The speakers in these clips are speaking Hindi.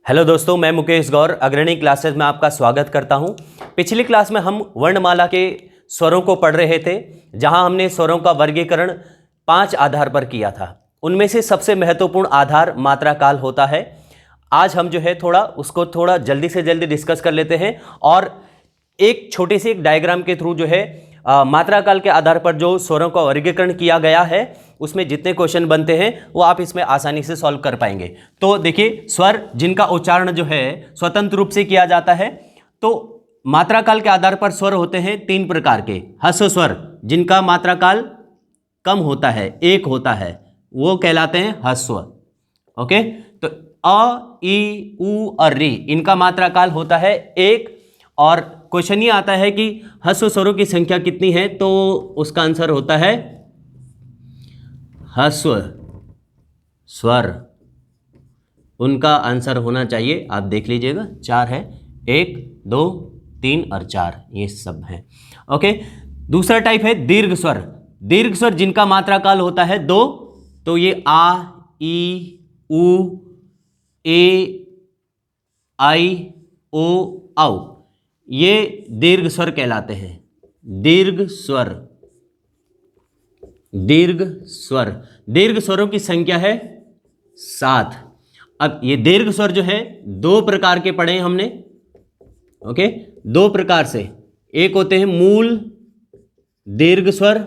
हेलो दोस्तों, मैं मुकेश गौर अग्रणी क्लासेस में आपका स्वागत करता हूं। पिछली क्लास में हम वर्णमाला के स्वरों को पढ़ रहे थे, जहां हमने स्वरों का वर्गीकरण 5 आधार पर किया था। उनमें से सबसे महत्वपूर्ण आधार मात्रा काल होता है। आज हम जो है उसको थोड़ा जल्दी से जल्दी डिस्कस कर लेते हैं और एक छोटी सी एक डायग्राम के थ्रू जो है मात्रा काल के आधार पर जो स्वरों का वर्गीकरण किया गया है उसमें जितने क्वेश्चन बनते हैं वो आप इसमें आसानी से सॉल्व कर पाएंगे। तो देखिए, स्वर जिनका उच्चारण जो है स्वतंत्र रूप से किया जाता है, तो मात्रा काल के आधार पर स्वर होते हैं 3 प्रकार के। ह्रस्व स्वर जिनका मात्रा काल कम होता है, 1 होता है, वो कहलाते हैं ह्रस्व। ओके, तो अ, ई, उ और री इनका मात्रा काल होता है 1। और क्वेश्चन ये आता है कि ह्रस्व स्वरों की संख्या कितनी है, तो उसका आंसर होता है ह्रस्व स्वर उनका आंसर होना चाहिए, आप देख लीजिएगा, 4 है। 1, 2, 3 और 4 ये सब है। ओके, दूसरा टाइप है दीर्घ स्वर। दीर्घ स्वर जिनका मात्रा काल होता है 2, तो ये आ, ई, उ, ए, आई, ओ, औ, ये दीर्घ स्वर कहलाते हैं। दीर्घ स्वर, दीर्घ स्वर, दीर्घ स्वरों की संख्या है 7। अब ये दीर्घ स्वर जो है 2 प्रकार के पढ़े हैं हमने। ओके, 2 प्रकार से, एक होते हैं मूल दीर्घ स्वर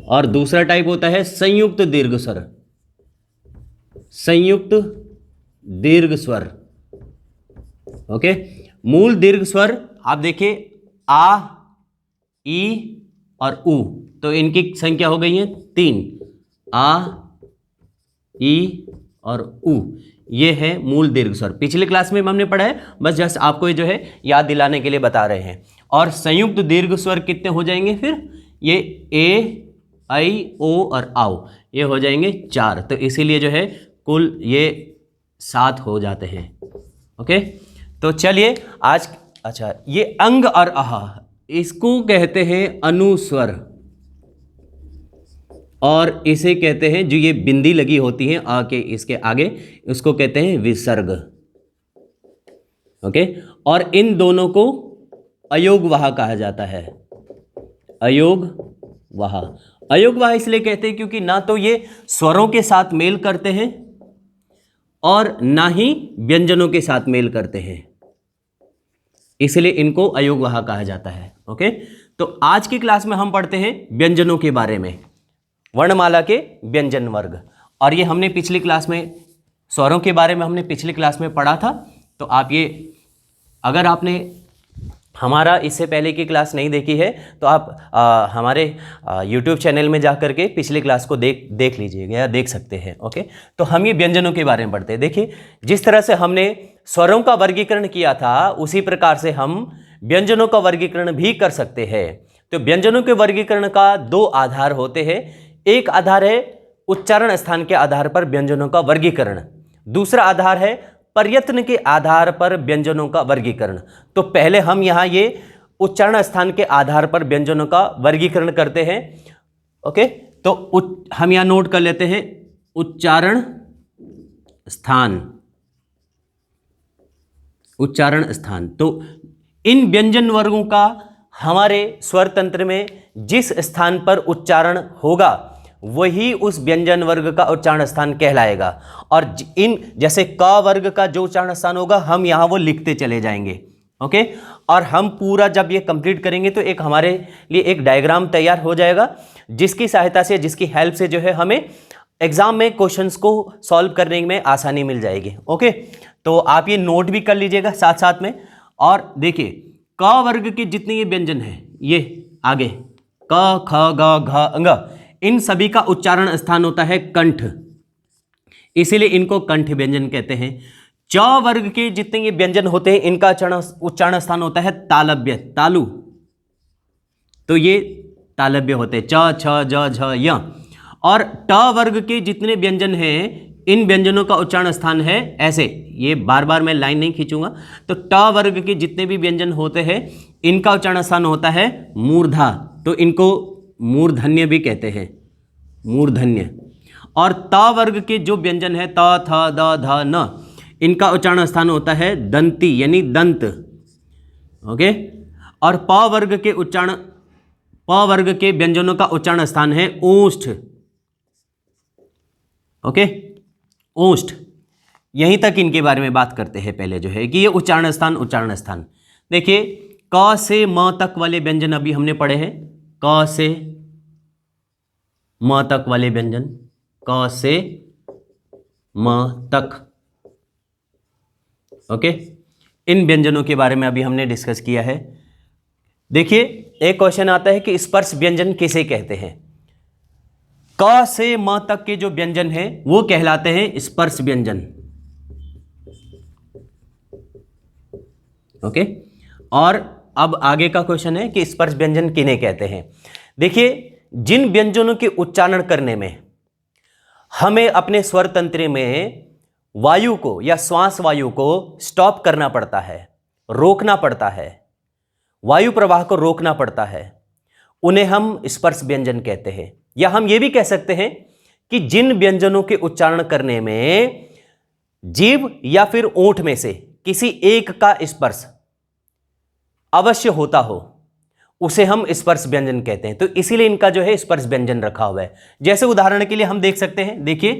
और दूसरा टाइप होता है संयुक्त दीर्घ स्वर। संयुक्त दीर्घ स्वर। ओके, मूल दीर्घ स्वर आप देखिए आ, ई और उ, तो इनकी संख्या हो गई है 3। आ, ई और उ, ये है मूल दीर्घ स्वर। पिछले क्लास में हमने पढ़ा है, बस जस्ट आपको ये जो है याद दिलाने के लिए बता रहे हैं। और संयुक्त दीर्घ स्वर कितने हो जाएंगे फिर? ये ए, आई, ओ और आओ, ये हो जाएंगे 4। तो इसीलिए जो है कुल ये 7 हो जाते हैं। ओके, तो चलिए आज, अच्छा, ये अंग और अह, इसको कहते हैं अनुस्वर और इसे कहते हैं, जो ये बिंदी लगी होती है आ के इसके आगे, उसको कहते हैं विसर्ग। ओके, और इन दोनों को अयोगवाह कहा जाता है। अयोगवाह, अयोगवाह इसलिए कहते हैं क्योंकि ना तो ये स्वरों के साथ मेल करते हैं और ना ही व्यंजनों के साथ मेल करते हैं, इसलिए इनको अयोगवाह कहा जाता है। ओके, तो आज की क्लास में हम पढ़ते हैं व्यंजनों के बारे में, वर्णमाला के व्यंजन वर्ग। और ये हमने पिछली क्लास में स्वरों के बारे में हमने पिछली क्लास में पढ़ा था। तो आप ये, अगर आपने हमारा इससे पहले की क्लास नहीं देखी है तो आप हमारे YouTube चैनल में जा कर के पिछली क्लास को देख लीजिएगा या देख सकते हैं। ओके, तो हम ये व्यंजनों के बारे में पढ़ते हैं। देखिए, जिस तरह से हमने स्वरों का वर्गीकरण किया था उसी प्रकार से हम व्यंजनों का वर्गीकरण भी कर सकते हैं। तो व्यंजनों के वर्गीकरण का 2 आधार होते हैं। एक आधार है उच्चारण स्थान के आधार पर व्यंजनों का वर्गीकरण, दूसरा आधार है प्रयत्न के आधार पर व्यंजनों का वर्गीकरण। तो पहले हम यहाँ ये उच्चारण स्थान के आधार पर व्यंजनों का वर्गीकरण करते हैं। ओके, तो हम यहाँ नोट कर लेते हैं उच्चारण स्थान, उच्चारण स्थान। तो इन व्यंजन वर्गों का हमारे स्वर तंत्र में जिस स्थान पर उच्चारण होगा वही उस व्यंजन वर्ग का उच्चारण स्थान कहलाएगा। और इन जैसे क वर्ग का जो उच्चारण स्थान होगा हम यहाँ वो लिखते चले जाएंगे। ओके, और हम पूरा जब ये कंप्लीट करेंगे तो एक हमारे लिए एक डायग्राम तैयार हो जाएगा, जिसकी सहायता से, जिसकी हेल्प से जो है हमें एग्जाम में क्वेश्चंस को सॉल्व करने में आसानी मिल जाएगी। ओके, तो आप ये नोट भी कर लीजिएगा साथ साथ में। और देखिए, क वर्ग के जितने ये व्यंजन हैं, ये आगे क, ख, ग, घ, ङ, इन सभी का उच्चारण स्थान होता है कंठ, इसीलिए इनको कंठ व्यंजन कहते हैं। च वर्ग के जितने ये व्यंजन होते हैं इनका उच्चारण स्थान होता है तालव्य, तालु, तो ये तालव्य होते हैं, च, छ, ज, झ, य। और ट वर्ग के जितने व्यंजन हैं इन व्यंजनों का उच्चारण स्थान है ऐसे, ये बार बार मैं लाइन नहीं खींचूंगा। तो ट वर्ग के जितने भी व्यंजन होते हैं इनका उच्चारण स्थान होता है मूर्धा, तो इनको मूर्धन्य भी कहते हैं, मूर्धन्य। और त वर्ग के जो व्यंजन है त, थ, द, ध, न, इनका उच्चारण स्थान होता है दंती यानी दंत। ओके, और प वर्ग के व्यंजनों का उच्चारण स्थान है ओष्ठ। ओके, ओष्ठ। यहीं तक इनके बारे में बात करते हैं पहले जो है कि ये उच्चारण स्थान। देखिए, क से म तक वाले व्यंजन अभी हमने पढ़े हैं। क से म तक वाले व्यंजन, क से म तक। ओके, इन व्यंजनों के बारे में अभी हमने डिस्कस किया है। देखिए, एक क्वेश्चन आता है कि स्पर्श व्यंजन किसे कहते हैं। क से म तक के जो व्यंजन हैं वो कहलाते हैं स्पर्श व्यंजन। ओके, और अब आगे का क्वेश्चन है कि स्पर्श व्यंजन किन्हें कहते हैं। देखिए, जिन व्यंजनों के उच्चारण करने में हमें अपने स्वर तंत्र में वायु को या श्वास वायु को स्टॉप करना पड़ता है, रोकना पड़ता है, वायु प्रवाह को रोकना पड़ता है, उन्हें हम स्पर्श व्यंजन कहते हैं। या हम ये भी कह सकते हैं कि जिन व्यंजनों के उच्चारण करने में जीभ या फिर ओंठ में से किसी एक का स्पर्श अवश्य होता हो, उसे हम स्पर्श व्यंजन कहते हैं। तो इसीलिए इनका जो है स्पर्श व्यंजन रखा हुआ है। जैसे उदाहरण के लिए हम देख सकते हैं, देखिए,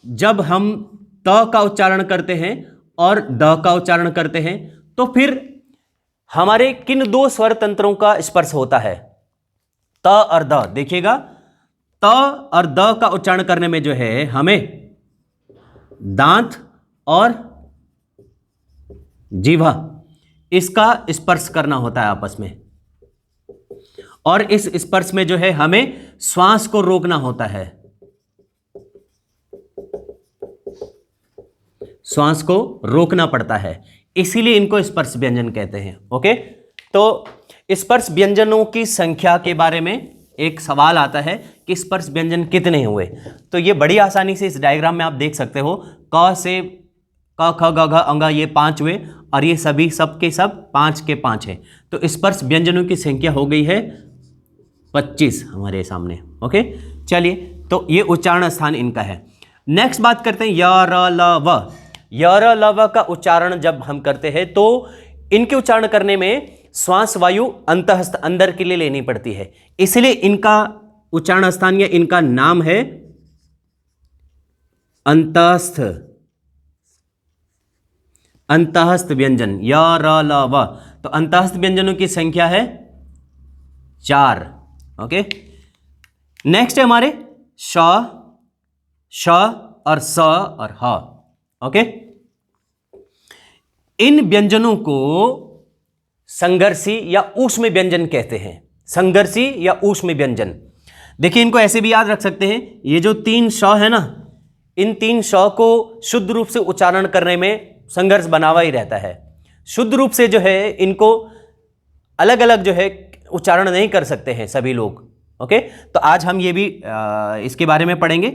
जब हम त का उच्चारण करते हैं और द का उच्चारण करते हैं तो फिर हमारे किन दो स्वर तंत्रों का स्पर्श होता है, त और द। देखिएगा, त और द का उच्चारण करने में जो है हमें दांत और जीवा इसका स्पर्श करना होता है आपस में, और इस स्पर्श में जो है हमें श्वास को रोकना होता है, श्वास को रोकना पड़ता है, इसीलिए इनको स्पर्श व्यंजन कहते हैं। ओके, तो स्पर्श व्यंजनों की संख्या के बारे में एक सवाल आता है कि स्पर्श व्यंजन कितने हुए। तो ये बड़ी आसानी से इस डायग्राम में आप देख सकते हो, क से क ख ग घ अंग ये 5 हुए, और ये सभी सब के सब 5 के 5 है। तो स्पर्श व्यंजनों की संख्या हो गई है 25 हमारे सामने। ओके, चलिए, तो ये उच्चारण स्थान इनका है। नेक्स्ट बात करते हैं य र ल व। य र ल व का उच्चारण जब हम करते हैं तो इनके उच्चारण करने में श्वास वायु अंतःस्थ अंदर के लिए लेनी पड़ती है, इसलिए इनका उच्चारण स्थान या इनका नाम है अंतःस्थ, अंतःस्थ व्यंजन। य र ल व। तो अंतःस्थ व्यंजनों की संख्या है 4। ओके, नेक्स्ट है हमारे श, श और स और ह। ओके, इन व्यंजनों को संघर्षी या ऊष्म व्यंजन कहते हैं। संघर्षी या ऊष्म व्यंजन। देखिए, इनको ऐसे भी याद रख सकते हैं, ये जो 3 श है ना, इन 3 श को शुद्ध रूप से उच्चारण करने में संघर्ष बना हुआ ही रहता है। शुद्ध रूप से जो है इनको अलग अलग जो है उच्चारण नहीं कर सकते हैं सभी लोग। ओके, तो आज हम ये भी इसके बारे में पढ़ेंगे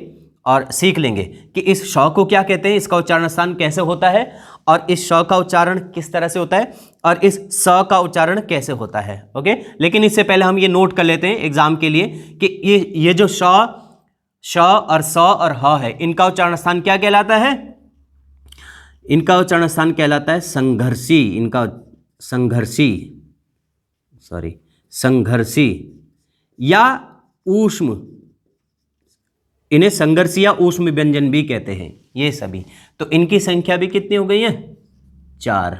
और सीख लेंगे कि इस श को क्या कहते हैं, इसका उच्चारण स्थान कैसे होता है, और इस श का उच्चारण किस तरह से होता है, और इस स का उच्चारण कैसे होता है। ओके, लेकिन इससे पहले हम ये नोट कर लेते हैं एग्जाम के लिए कि ये जो श, श और स और ह है, इनका उच्चारण स्थान क्या कहलाता है। इनका उच्चारण स्थान कहलाता है संघर्षी। इनका संघर्षी या ऊष्म, इन्हें संघर्षी या ऊष्म व्यंजन भी कहते हैं ये सभी। तो इनकी संख्या भी कितनी हो गई है, 4।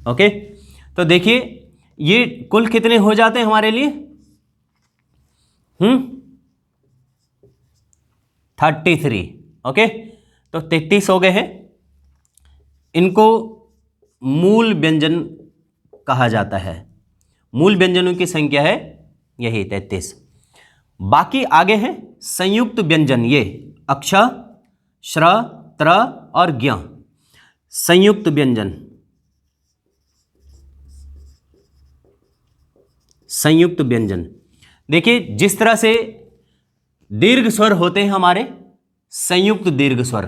ओके, तो देखिए ये कुल कितने हो जाते हैं हमारे लिए, 33। ओके, तो 33 हो गए हैं। इनको मूल व्यंजन कहा जाता है। मूल व्यंजनों की संख्या है यही 33। बाकी आगे हैं संयुक्त व्यंजन, ये अक्ष, श्र, त्र और ज्ञ। संयुक्त व्यंजन, संयुक्त व्यंजन। देखिए, जिस तरह से दीर्घ स्वर होते हैं हमारे, संयुक्त दीर्घ स्वर,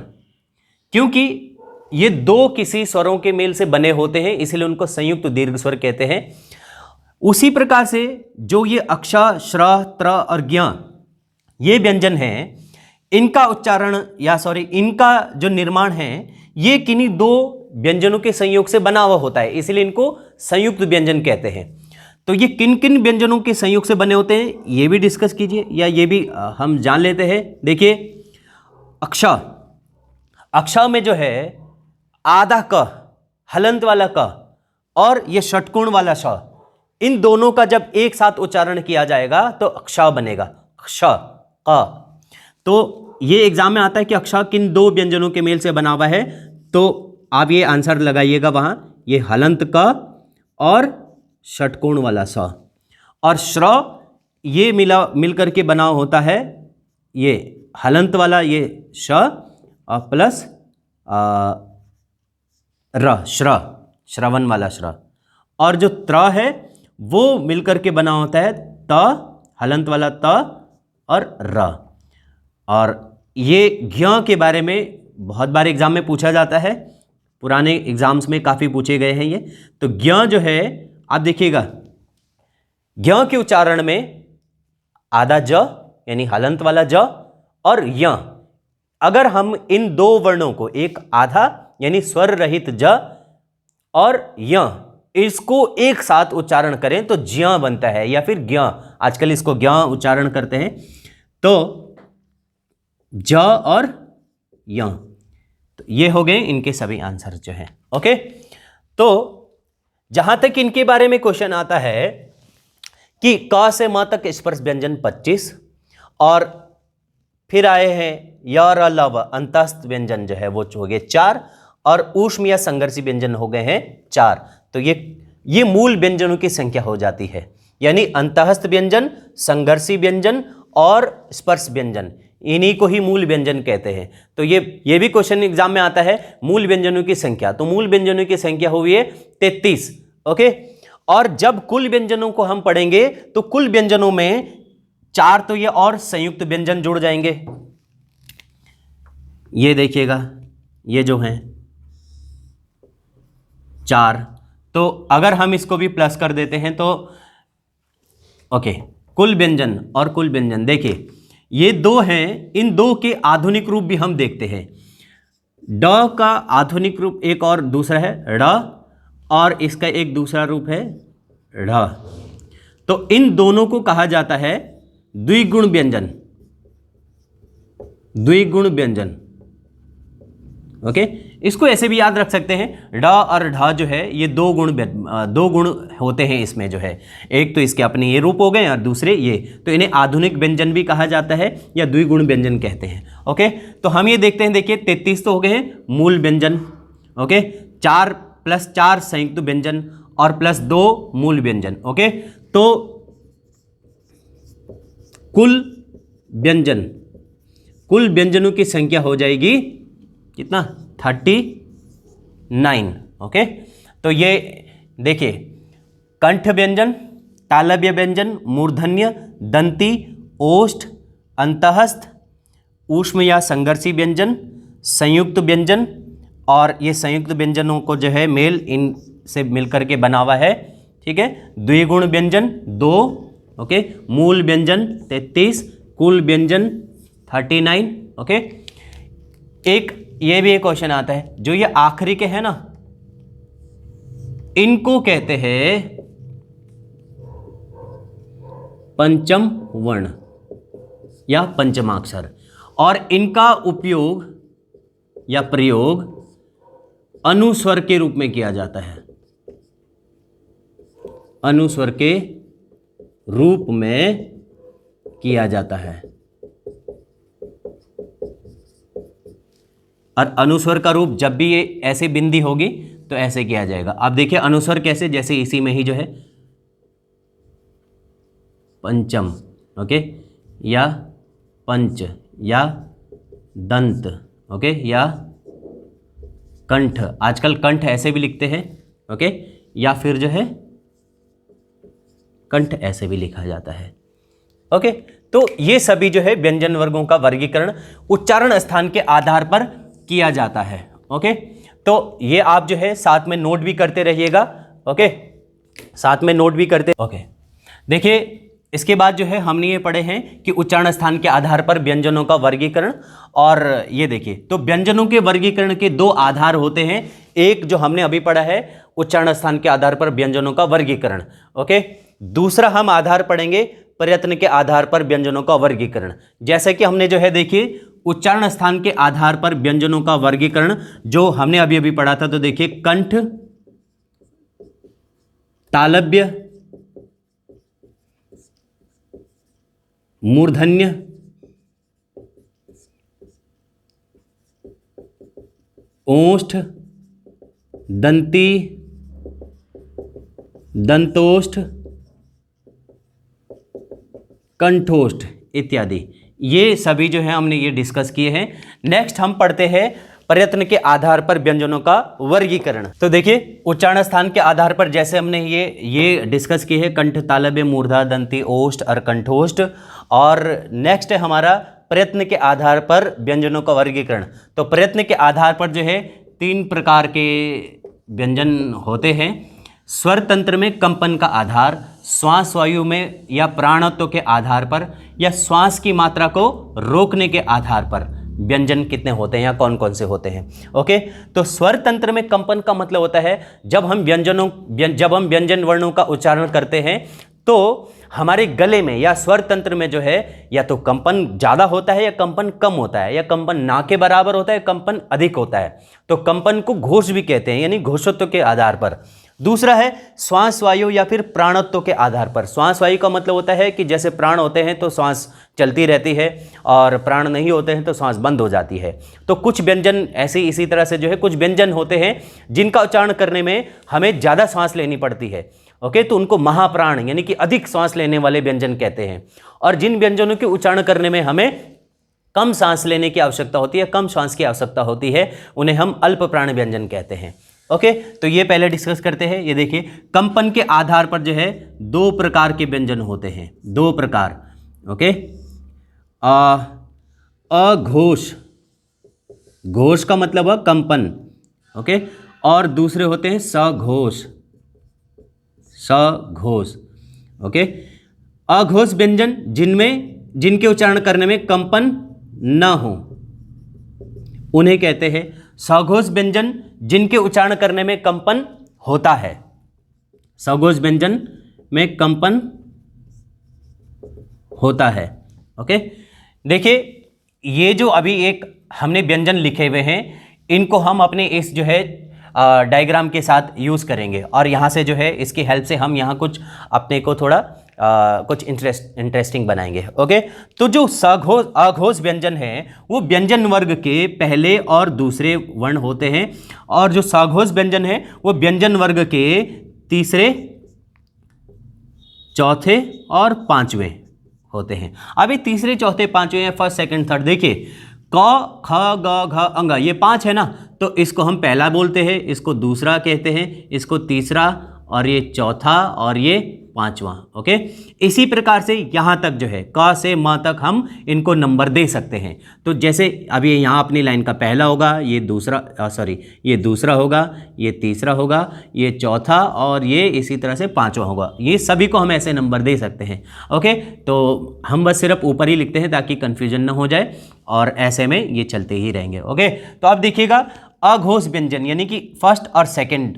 क्योंकि ये 2 किसी स्वरों के मेल से बने होते हैं इसलिए उनको संयुक्त दीर्घ स्वर कहते हैं। उसी प्रकार से जो ये अक्ष, श्र, त्र और ज्ञ ये व्यंजन हैं, इनका उच्चारण इनका जो निर्माण है ये किन्हीं दो व्यंजनों के संयोग से बना हुआ होता है, इसलिए इनको संयुक्त व्यंजन कहते हैं। तो ये किन किन व्यंजनों के संयोग से बने होते हैं ये भी डिस्कस कीजिए, या ये भी हम जान लेते हैं। देखिए अक्ष, अक्ष में जो है आधा क, हलंत वाला क और ये षटकोण वाला श, इन दोनों का जब एक साथ उच्चारण किया जाएगा तो अक्ष बनेगा, अक्ष क। तो ये एग्जाम में आता है कि अक्ष किन दो व्यंजनों के मेल से बना हुआ है, तो आप ये आंसर लगाइएगा वहां, ये हलंत क और षटकोण वाला स, और श्र ये मिल करके बना होता है ये हलंत वाला ये श और प्लस र, श्रवण वाला श्र, और जो त्र है वो मिलकर के बना होता है त, हलंत वाला त और र। और ये ज्ञ के बारे में बहुत बार एग्जाम में पूछा जाता है, पुराने एग्जाम्स में काफ़ी पूछे गए हैं ये। तो ज्ञ जो है आप देखिएगा, ज्ञ के उच्चारण में आधा ज यानी हलंत वाला ज और य, अगर हम इन दो वर्णों को एक आधा यानी स्वर रहित ज और य इसको एक साथ उच्चारण करें तो ज्ञ बनता है, या फिर ज्ञ, आजकल इसको ज्ञ उच्चारण करते हैं। तो ज और य, तो ये हो गए इनके सभी आंसर जो हैं। ओके, तो जहां तक इनके बारे में क्वेश्चन आता है कि क से म तक स्पर्श व्यंजन 25, और फिर आए हैं य र ल व अंतस्थ व्यंजन जो है वो हो गए 4, और ऊष्म या संघर्षी व्यंजन हो गए हैं 4। तो ये मूल व्यंजनों की संख्या हो जाती है, यानी अंतस्थ व्यंजन, संघर्षी व्यंजन और स्पर्श व्यंजन, इन्हीं को ही मूल व्यंजन कहते हैं। तो ये भी क्वेश्चन एग्जाम में आता है, मूल व्यंजनों की संख्या। तो मूल व्यंजनों की संख्या हुई है 33। ओके, और जब कुल व्यंजनों को हम पढ़ेंगे तो कुल व्यंजनों में 4 तो ये और संयुक्त व्यंजन जुड़ जाएंगे। ये देखिएगा, ये जो हैं 4, तो अगर हम इसको भी प्लस कर देते हैं तो ओके, कुल व्यंजन और कुल व्यंजन देखिए ये दो हैं, इन दो के आधुनिक रूप भी हम देखते हैं। ड का आधुनिक रूप एक और दूसरा है ड़, और इसका एक दूसरा रूप है ढ़। तो इन दोनों को कहा जाता है द्विगुण व्यंजन, द्विगुण व्यंजन। ओके, इसको ऐसे भी याद रख सकते हैं, ड और ढ जो है ये दो गुण होते हैं इसमें जो है, एक तो इसके अपने ये रूप हो गए और दूसरे ये, तो इन्हें आधुनिक व्यंजन भी कहा जाता है या द्विगुण व्यंजन कहते हैं। ओके, तो हम ये देखते हैं, देखिए 33 तो हो गए हैं मूल व्यंजन। ओके, 4 + 4 संयुक्त व्यंजन और +2 मूल व्यंजन। ओके, तो कुल व्यंजनों की संख्या हो जाएगी कितना, 39। ओके, तो ये देखिए कंठ व्यंजन, तालव्य व्यंजन, मूर्धन्य, दंती, ओष्ठ, अंतःस्थ, ऊष्म या संघर्षी व्यंजन, संयुक्त व्यंजन, और ये संयुक्त व्यंजनों को जो है मेल इन से मिलकर के बना हुआ है। ठीक है, द्विगुण व्यंजन 2, ओके, मूल व्यंजन 33, कुल व्यंजन 39। ओके, एक ये भी एक क्वेश्चन आता है, जो ये आखिरी के हैं ना, इनको कहते हैं पंचम वर्ण या पंचमाक्षर, और इनका उपयोग या प्रयोग अनुस्वर के रूप में किया जाता है, अनुस्वर के रूप में किया जाता है। और अनुस्वर का रूप जब भी ये ऐसे बिंदी होगी तो ऐसे किया जाएगा। आप देखिए अनुस्वर कैसे, जैसे इसी में ही जो है पंचम, ओके, या पंच, या दंत, ओके, या कंठ, आजकल कंठ ऐसे भी लिखते हैं, ओके, या फिर जो है कंठ ऐसे भी लिखा जाता है। ओके, तो ये सभी जो है व्यंजन वर्गों का वर्गीकरण उच्चारण स्थान के आधार पर किया जाता है। ओके, तो ये आप जो है साथ में नोट भी करते रहिएगा। ओके, साथ में नोट भी करते। ओके, देखिए इसके बाद जो है हमने ये पढ़े हैं कि उच्चारण स्थान के आधार पर व्यंजनों का वर्गीकरण। और ये देखिए, तो व्यंजनों के वर्गीकरण के दो आधार होते हैं। एक जो हमने अभी पढ़ा है उच्चारण स्थान के आधार पर व्यंजनों का वर्गीकरण, ओके। दूसरा हम आधार पढ़ेंगे प्रयत्न के आधार पर व्यंजनों का वर्गीकरण। जैसे कि हमने जो है देखिए उच्चारण स्थान के आधार पर व्यंजनों का वर्गीकरण जो हमने अभी अभी पढ़ा था, तो देखिए कंठ, तालव्य, मूर्धन्य, ओष्ठ, दंती, दंतोष्ठ, कंठोष्ठ इत्यादि, ये सभी जो है हमने ये डिस्कस किए हैं। नेक्स्ट हम पढ़ते हैं प्रयत्न के आधार पर व्यंजनों का वर्गीकरण। तो देखिए उच्चारण स्थान के आधार पर जैसे हमने ये डिस्कस किए हैं कंठ, तालव्य, मूर्धा, दंती, ओष्ठ और कंठोष्ठ। और नेक्स्ट है हमारा प्रयत्न के आधार पर व्यंजनों का वर्गीकरण। तो प्रयत्न के आधार पर जो है 3 प्रकार के व्यंजन होते हैं। स्वर तंत्र में कंपन का आधार, श्वास वायु में या प्राणत्व के आधार पर, या श्वास की मात्रा को रोकने के आधार पर व्यंजन कितने होते हैं या कौन कौन से होते हैं, ओके। तो स्वर तंत्र में कंपन का मतलब होता है जब हम व्यंजन वर्णों का उच्चारण करते हैं तो हमारे गले में या स्वर तंत्र में जो है या तो कंपन ज़्यादा होता है या कंपन कम होता है, या कंपन ना के बराबर होता है, कंपन अधिक होता है। तो कंपन को घोष भी कहते हैं, यानी घोषत्व के आधार पर। दूसरा है श्वास वायु या फिर प्राणत्व के आधार पर। श्वास वायु का मतलब होता है कि जैसे प्राण होते हैं तो श्वास चलती रहती है और प्राण नहीं होते हैं तो श्वास बंद हो जाती है। तो कुछ व्यंजन ऐसे इसी तरह से जो है कुछ व्यंजन होते हैं जिनका उच्चारण करने में हमें ज़्यादा श्वास लेनी पड़ती है, ओके। तो उनको महाप्राण यानी कि अधिक श्वास लेने वाले व्यंजन कहते हैं। और जिन व्यंजनों के उच्चारण करने में हमें कम सांस लेने की आवश्यकता होती है, कम श्वास की आवश्यकता होती है, उन्हें हम अल्प प्राण व्यंजन कहते हैं, ओके। तो ये पहले डिस्कस करते हैं। ये देखिए कंपन के आधार पर जो है 2 प्रकार के व्यंजन होते हैं, 2 प्रकार, ओके। अघोष, घोष का मतलब है कंपन, ओके। और दूसरे होते हैं सघोष, सघोष, ओके। अघोष व्यंजन जिनके उच्चारण करने में कंपन न हो उन्हें कहते हैं। सघोष व्यंजन जिनके उच्चारण करने में कंपन होता है, सघोष व्यंजन में कंपन होता है, ओके। देखिए ये जो अभी एक हमने व्यंजन लिखे हुए हैं इनको हम अपने इस जो है डायग्राम के साथ यूज़ करेंगे और यहाँ से जो है इसकी हेल्प से हम यहाँ कुछ अपने को थोड़ा कुछ इंटरेस्टिंग बनाएंगे, ओके। तो जो सघोष अघोष व्यंजन है वो व्यंजन वर्ग के पहले और दूसरे वर्ण होते हैं, और जो सघोष व्यंजन है वो व्यंजन वर्ग के तीसरे, चौथे और पांचवें होते हैं। अभी तीसरे, चौथे, पांचवें, फर्स्ट, सेकंड, थर्ड, देखिए क, ख, ग, घ, अंग, ये 5 है ना, तो इसको हम पहला बोलते हैं, इसको दूसरा कहते हैं, इसको तीसरा, और ये चौथा, और ये पांचवा, ओके। इसी प्रकार से यहाँ तक जो है क से म तक हम इनको नंबर दे सकते हैं। तो जैसे अभी यहाँ अपनी लाइन का पहला होगा, ये दूसरा, ये दूसरा होगा, ये तीसरा होगा, ये चौथा, और ये इसी तरह से पांचवा होगा। ये सभी को हम ऐसे नंबर दे सकते हैं, ओके। तो हम बस सिर्फ ऊपर ही लिखते हैं ताकि कन्फ्यूजन ना हो जाए, और ऐसे में ये चलते ही रहेंगे, ओके। तो अब देखिएगा अघोष व्यंजन यानी कि फर्स्ट और सेकेंड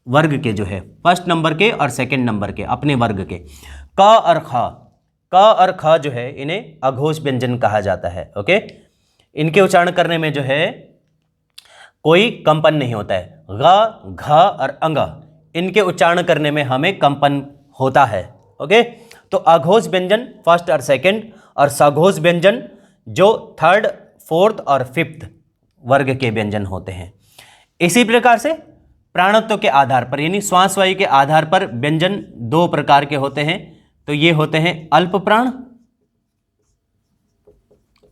वर्ग के जो है, फर्स्ट नंबर के और सेकंड नंबर के अपने वर्ग के, क और ख, क और ख जो है इन्हें अघोष व्यंजन कहा जाता है, ओके। इनके उच्चारण करने में जो है कोई कंपन नहीं होता है। ग, घ और अंग, इनके उच्चारण करने में हमें कंपन होता है, ओके। तो अघोष व्यंजन फर्स्ट और सेकंड, और सघोष व्यंजन जो थर्ड, फोर्थ और फिफ्थ वर्ग के व्यंजन होते हैं। इसी प्रकार से प्राणत्व के आधार पर यानी श्वास वायु के आधार पर व्यंजन 2 प्रकार के होते हैं। तो ये होते हैं अल्प प्राण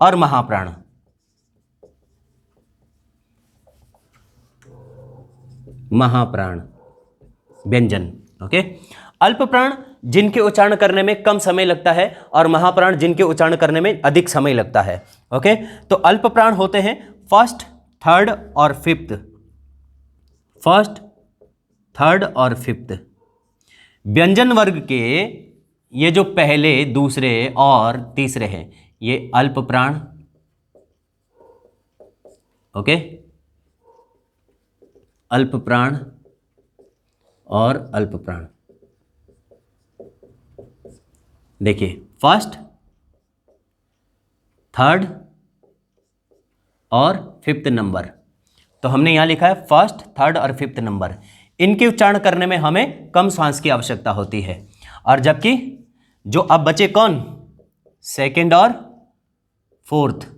और महाप्राण। महाप्राण व्यंजन, ओके। अल्प प्राण जिनके उच्चारण करने में कम समय लगता है, और महाप्राण जिनके उच्चारण करने में अधिक समय लगता है, ओके। तो अल्प प्राण होते हैं फर्स्ट, थर्ड और फिफ्थ, फर्स्ट, थर्ड और फिफ्थ। व्यंजन वर्ग के ये जो पहले, दूसरे और तीसरे हैं ये अल्प प्राण, ओके, अल्प प्राण और अल्प प्राण। देखिए फर्स्ट, थर्ड और फिफ्थ नंबर, तो हमने यहां लिखा है फर्स्ट, थर्ड और फिफ्थ नंबर। इनके उच्चारण करने में हमें कम श्वास की आवश्यकता होती है, और जबकि जो अब बचे कौन, सेकंड और फोर्थ,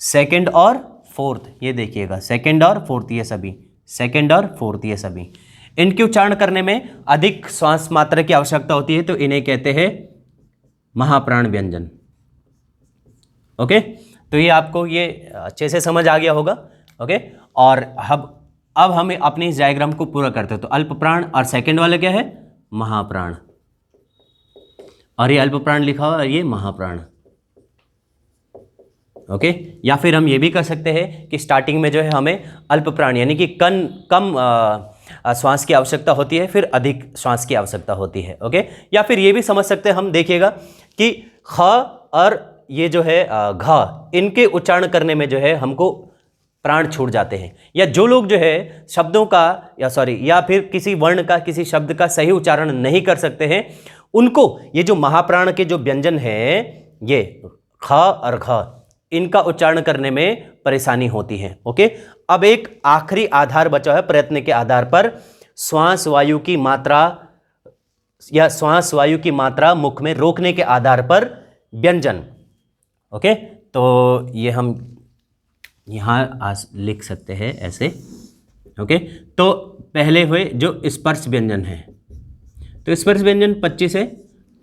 सेकंड और फोर्थ, ये देखिएगा सेकंड और फोर्थ, ये सभी सेकंड और फोर्थ, ये सभी इनके उच्चारण करने में अधिक श्वास मात्रा की आवश्यकता होती है, तो इन्हें कहते हैं महाप्राण व्यंजन। ओके, तो ये आपको ये अच्छे से समझ आ गया होगा। ओके, और अब हम अपने इस डायग्राम को पूरा करते हैं। तो अल्प प्राण और सेकंड वाला क्या है, महाप्राण, और ये अल्प प्राण लिखा हुआ और ये महाप्राण। ओके, या फिर हम ये भी कर सकते हैं कि स्टार्टिंग में जो है हमें अल्प प्राण यानी कि कम श्वास की आवश्यकता होती है, फिर अधिक श्वास की आवश्यकता होती है। ओके, या फिर ये भी समझ सकते हैं हम, देखिएगा कि ख और ये जो है घ, इनके उच्चारण करने में जो है हमको प्राण छूट जाते हैं, या जो लोग जो है शब्दों का या फिर किसी वर्ण का, किसी शब्द का सही उच्चारण नहीं कर सकते हैं, उनको ये जो महाप्राण के जो व्यंजन है, ये ख और घ, इनका उच्चारण करने में परेशानी होती है। ओके, अब एक आखिरी आधार बचा है प्रयत्न के आधार पर, श्वास वायु की मात्रा या श्वास वायु की मात्रा मुख में रोकने के आधार पर व्यंजन। ओके, तो ये हम यहाँ लिख सकते हैं ऐसे। ओके, तो पहले हुए जो स्पर्श व्यंजन है, तो स्पर्श व्यंजन 25 है,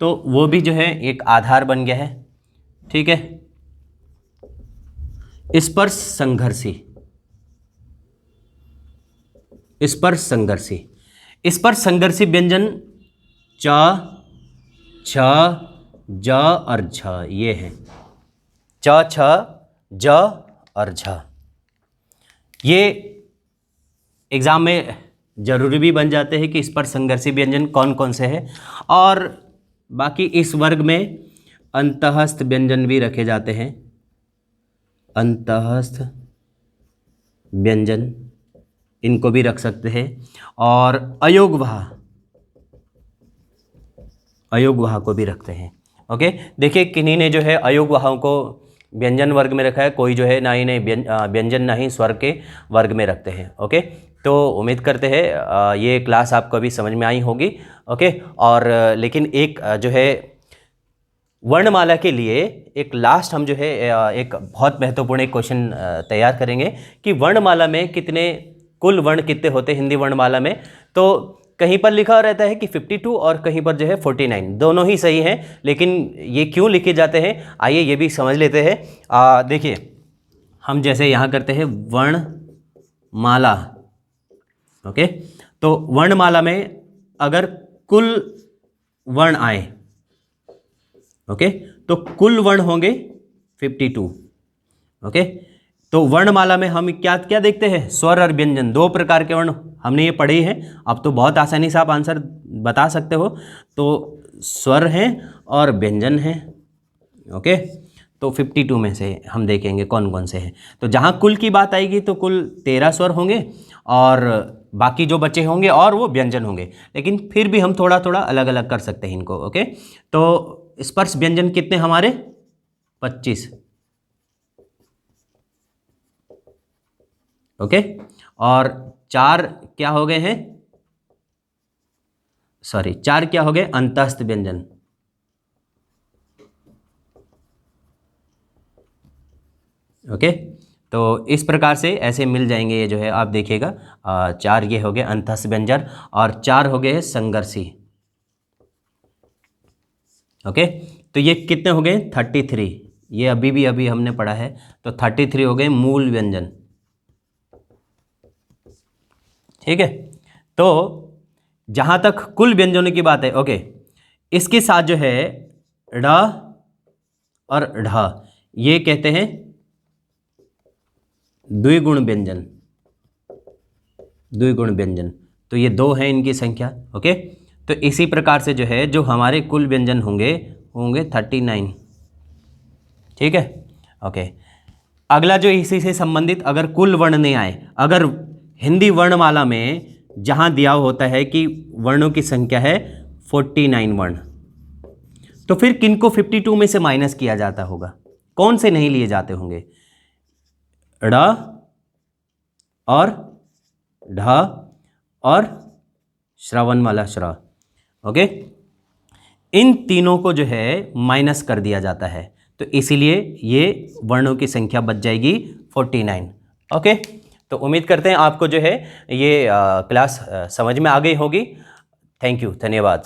तो वो भी जो है एक आधार बन गया है। ठीक है, स्पर्श संघर्षी, स्पर्श संघर्षी, स्पर्श संघर्षी व्यंजन च, छ, ज और झ, ये है च, छ, ज और झ। ये एग्जाम में जरूरी भी बन जाते हैं कि स्पर्श संघर्षी व्यंजन कौन कौन से हैं, और बाकी इस वर्ग में अंतःस्थ व्यंजन भी रखे जाते हैं, अंतःस्थ व्यंजन इनको भी रख सकते हैं, और अयोगवाह को भी रखते हैं। ओके, देखिए किन्हीं ने जो है अयोगवाहों को व्यंजन वर्ग में रखा है, कोई जो है ना ही व्यंजन ना ही स्वर के वर्ग में रखते हैं। ओके, तो उम्मीद करते हैं ये क्लास आपको अभी समझ में आई होगी। ओके, और लेकिन एक जो है वर्णमाला के लिए एक लास्ट हम जो है एक बहुत महत्वपूर्ण एक क्वेश्चन तैयार करेंगे कि वर्णमाला में कुल वर्ण कितने होते हैं हिंदी वर्णमाला में। तो कहीं पर लिखा रहता है कि 52 और कहीं पर जो है 49, दोनों ही सही हैं, लेकिन ये क्यों लिखे जाते हैं आइए ये भी समझ लेते हैं। देखिए हम जैसे यहाँ करते हैं वर्णमाला। ओके, तो वर्णमाला में अगर कुल वर्ण आए, ओके, तो कुल वर्ण होंगे 52। ओके, तो वर्णमाला में हम क्या क्या देखते हैं, स्वर और व्यंजन, दो प्रकार के वर्ण हमने ये पढ़े हैं। अब तो बहुत आसानी से आप आंसर बता सकते हो। तो स्वर हैं और व्यंजन हैं। ओके, तो 52 में से हम देखेंगे कौन कौन से हैं। तो जहाँ कुल की बात आएगी तो कुल 13 स्वर होंगे और बाकी जो बचे होंगे और वो व्यंजन होंगे, लेकिन फिर भी हम थोड़ा थोड़ा अलग अलग कर सकते हैं इनको। ओके, तो स्पर्श व्यंजन कितने हमारे 25। ओके, और 4 क्या हो गए हैं, सॉरी 4 क्या हो गए अंतःस्थ व्यंजन। ओके, तो इस प्रकार से ऐसे मिल जाएंगे ये जो है आप देखिएगा 4 ये हो गए अंतःस्थ व्यंजन और 4 हो गए संघर्षी। ओके, तो ये कितने हो गए 33, ये अभी हमने पढ़ा है, तो 33 हो गए मूल व्यंजन। ठीक है, तो जहां तक कुल व्यंजनों की बात है, ओके, इसके साथ जो है ड़ और ढ ये कहते हैं द्विगुण व्यंजन, द्विगुण व्यंजन, तो ये 2 है इनकी संख्या। ओके, तो इसी प्रकार से जो है जो हमारे कुल व्यंजन होंगे 39। ठीक है, ओके। अगला जो इसी से संबंधित अगर कुल वर्ण नहीं आए, अगर हिंदी वर्णमाला में जहां दिया होता है कि वर्णों की संख्या है 49 वर्ण, तो फिर किनको 52 में से माइनस किया जाता होगा, कौन से नहीं लिए जाते होंगे? ड़ और ढ और श्रवण वाला श्र। ओके, इन तीनों को जो है माइनस कर दिया जाता है, तो इसीलिए ये वर्णों की संख्या बच जाएगी 49। ओके, तो उम्मीद करते हैं आपको जो है ये क्लास समझ में आ गई होगी। थैंक यू, धन्यवाद।